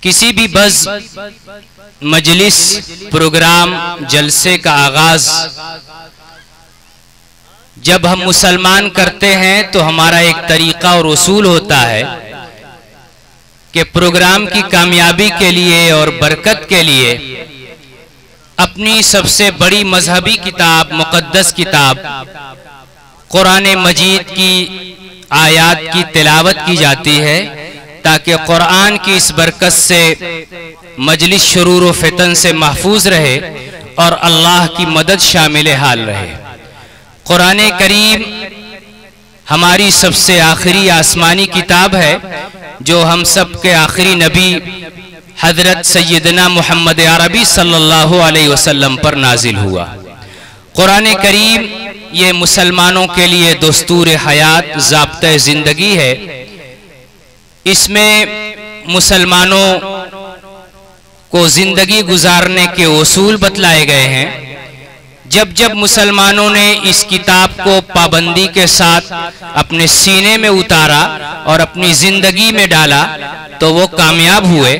किसी भी बज़, मजलिस, प्रोग्राम, जलसे का आगाज जब हम मुसलमान करते हैं तो हमारा एक तरीका और उसूल होता है कि प्रोग्राम की कामयाबी के लिए और बरकत के लिए अपनी सबसे बड़ी मजहबी किताब, मुक़द्दस किताब कुरान मजीद की आयात की तिलावत की जाती है ताकि कुरान की इस बरकत से मजलिस शुरूर व फितन से महफूज रहे और अल्लाह की मदद शामिल हाल रहे। कुरान करीम हमारी सबसे आखिरी आसमानी किताब है जो हम सब के आखिरी नबी हजरत सैयदना मोहम्मद अरबी सल्लल्लाहु अलैहि वसल्लम पर नाजिल हुआ। कुरान करीम ये मुसलमानों के लिए दस्तूर हयात, ज़ाब्ते ज़िंदगी है। इसमें मुसलमानों को जिंदगी गुजारने के उसूल बतलाए गए हैं। जब जब मुसलमानों ने इस किताब को पाबंदी के साथ अपने सीने में उतारा और अपनी जिंदगी में डाला तो वो कामयाब हुए,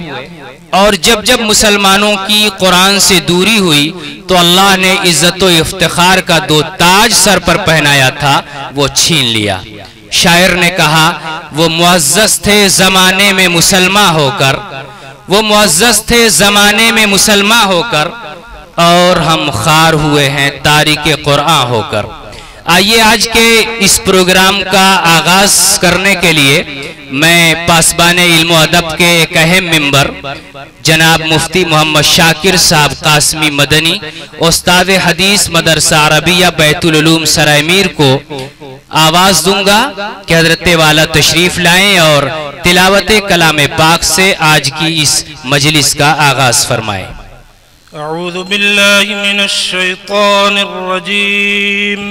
और जब जब मुसलमानों की कुरान से दूरी हुई तो अल्लाह ने इज्जत व इफ्तिखार का दो ताज सर पर पहनाया था, वो छीन लिया। शायर ने कहा, वो मुअज़्ज़ज़ थे ज़माने में मुसलमान होकर, वो मुअज़्ज़ज़ थे ज़माने में मुसलमान होकर, और हम खार हुए हैं तारीक़े कुरान होकर। आइए आज के इस प्रोग्राम का आगाज करने के लिए मैं पासबाने इल्म अदब के एक अहम मेंबर जनाब मुफ्ती मोहम्मद शाकिर साहब कासमी मदनी, उस्ताद हदीस मदरसा अरबिया बैतुल उलूम सराय मीर को आवाज दूंगा कि हजरत वाला तशरीफ लाएं और तिलावत कलाम पाक से आज की इस मजलिस का आगाज फरमाएं। अऊज़ु बिल्लाहि मिनश शैतानिर रजीम,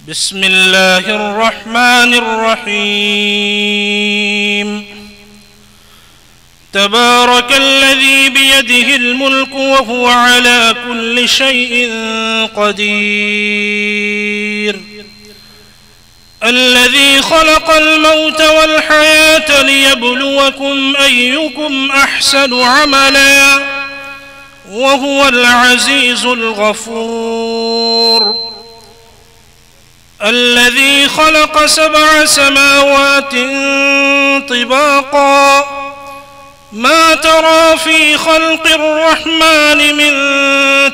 बिस्मिल्लाहिर रहमानिर रहीम। तबारकल्लज़ी बियदिहिल मुल्कु व हुवा अला कुल्लि शैइन क़दीर। अल्लज़ी ख़लक़ल मौत वल हयात लियब्लुवकुम अय्युकुम अहसनु अमला व हुवल अज़ीज़ुल गफ़ूर। الذي خلق 7 سماوات طباقا ما ترى في خلق الرحمن من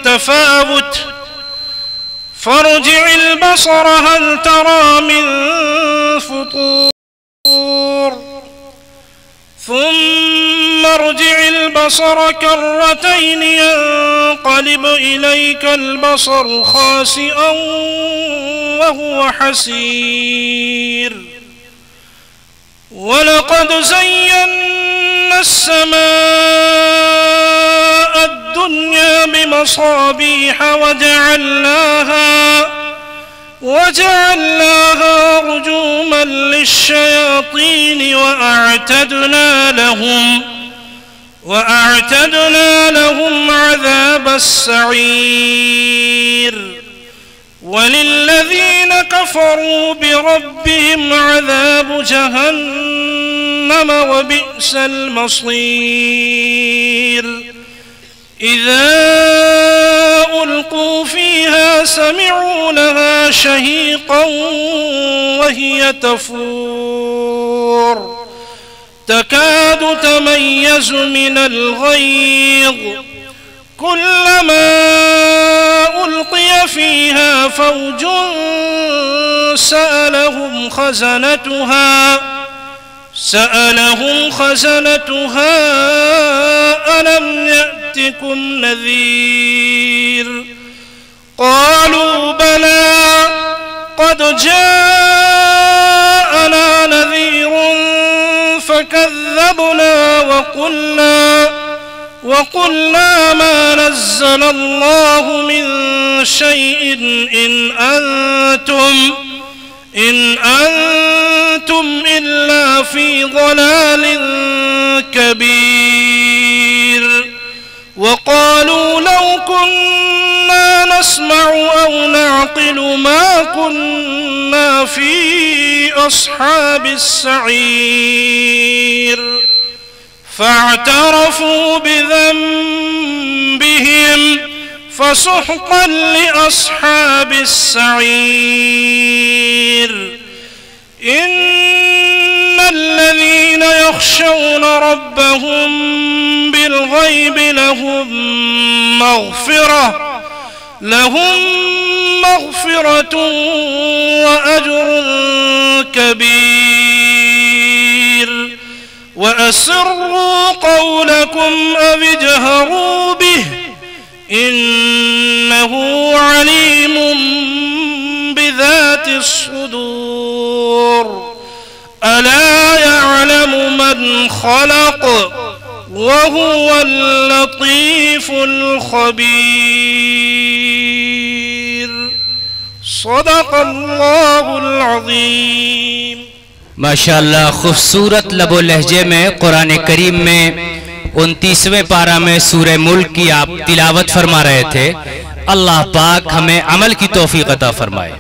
تفاوت فارجع البصر هل ترى من فطور ثم ارجع البصر كرتين ينقلب إليك البصر خاسئا وهو حسير ولقد زينا السماء الدنيا بمصابيح وجعلناها رجوما للشياطين وأعتدنا لهم عذاب السعير وللذين كفروا بربهم عذاب جهنم وبئس المصير إذا ألقوا فيها سمعوا لها شهيقا وهي تفور تكاد تميز من الغيظ كلما ألقي فيها فوج سألهم خزنتها ألم يأتكم نذير قالوا بلى قد جاءنا نذير فكذبنا وقلنا ما نزل الله من شيء إن أنتم إلا في ضلال كبير وقالوا لو كنا نسمع أو نعقل ما كنا في أصحاب السعير فاعترفوا بذنبهم فسحقا لأصحاب السعير. إن الذين يخشون ربهم بالغيب لهم مغفرة وأجر كبير. وأسروا قولكم أو اجهروا به إنه عليم بذات الصدور. ألا يعلم من خلق وهو اللطيف الخبير. صدق الله العظيم. माशाअल्लाह खूबसूरत लबो लहजे में कुरान करीम में 29वें पारा में सूरह मुल्क की आप तिलावत फरमा रहे थे। अल्लाह पाक हमें अमल की तौफीक अता फरमाए।